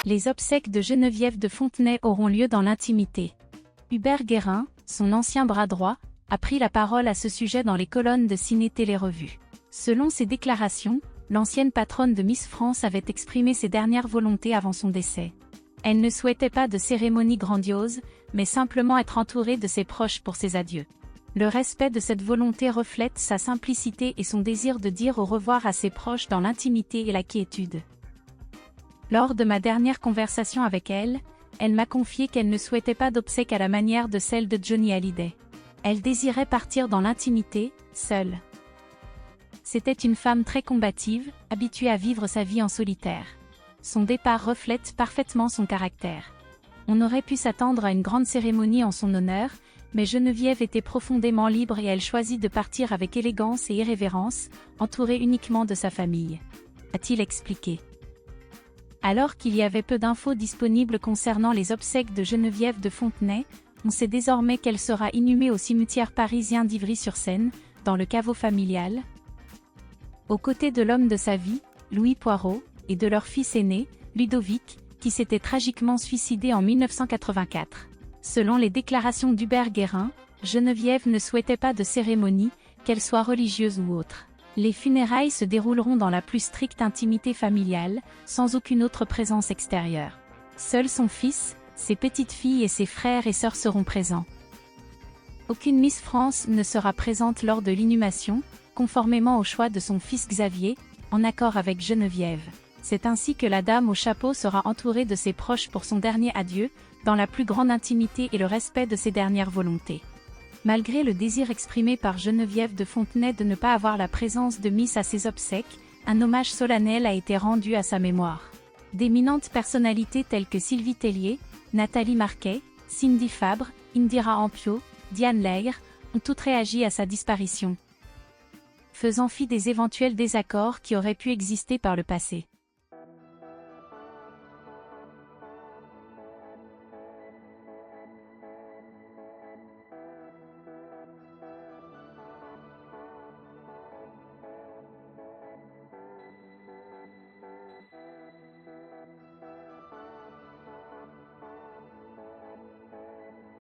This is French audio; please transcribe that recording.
Les obsèques de Geneviève de Fontenay auront lieu dans l'intimité. Hubert Guérin, son ancien bras droit, a pris la parole à ce sujet dans les colonnes de Ciné Télé Revue. Selon ses déclarations, l'ancienne patronne de Miss France avait exprimé ses dernières volontés avant son décès. Elle ne souhaitait pas de cérémonie grandiose, mais simplement être entourée de ses proches pour ses adieux. Le respect de cette volonté reflète sa simplicité et son désir de dire au revoir à ses proches dans l'intimité et la quiétude. Lors de ma dernière conversation avec elle, elle m'a confié qu'elle ne souhaitait pas d'obsèques à la manière de celle de Johnny Hallyday. Elle désirait partir dans l'intimité, seule. C'était une femme très combative, habituée à vivre sa vie en solitaire. Son départ reflète parfaitement son caractère. On aurait pu s'attendre à une grande cérémonie en son honneur, mais Geneviève était profondément libre et elle choisit de partir avec élégance et irrévérence, entourée uniquement de sa famille. A-t-il expliqué. Alors qu'il y avait peu d'infos disponibles concernant les obsèques de Geneviève de Fontenay, on sait désormais qu'elle sera inhumée au cimetière parisien d'Ivry-sur-Seine, dans le caveau familial. Aux côtés de l'homme de sa vie, Louis Poirot, et de leur fils aîné, Ludovic, qui s'était tragiquement suicidé en 1984. Selon les déclarations d'Hubert Guérin, Geneviève ne souhaitait pas de cérémonie, qu'elle soit religieuse ou autre. Les funérailles se dérouleront dans la plus stricte intimité familiale, sans aucune autre présence extérieure. Seul son fils, ses petites filles et ses frères et sœurs seront présents. Aucune Miss France ne sera présente lors de l'inhumation, conformément au choix de son fils Xavier, en accord avec Geneviève. C'est ainsi que la dame au chapeau sera entourée de ses proches pour son dernier adieu, dans la plus grande intimité et le respect de ses dernières volontés. Malgré le désir exprimé par Geneviève de Fontenay de ne pas avoir la présence de Miss à ses obsèques, un hommage solennel a été rendu à sa mémoire. D'éminentes personnalités telles que Sylvie Tellier, Nathalie Marquet, Cindy Fabre, Indira Ampio, Diane Lair, ont toutes réagi à sa disparition, faisant fi des éventuels désaccords qui auraient pu exister par le passé.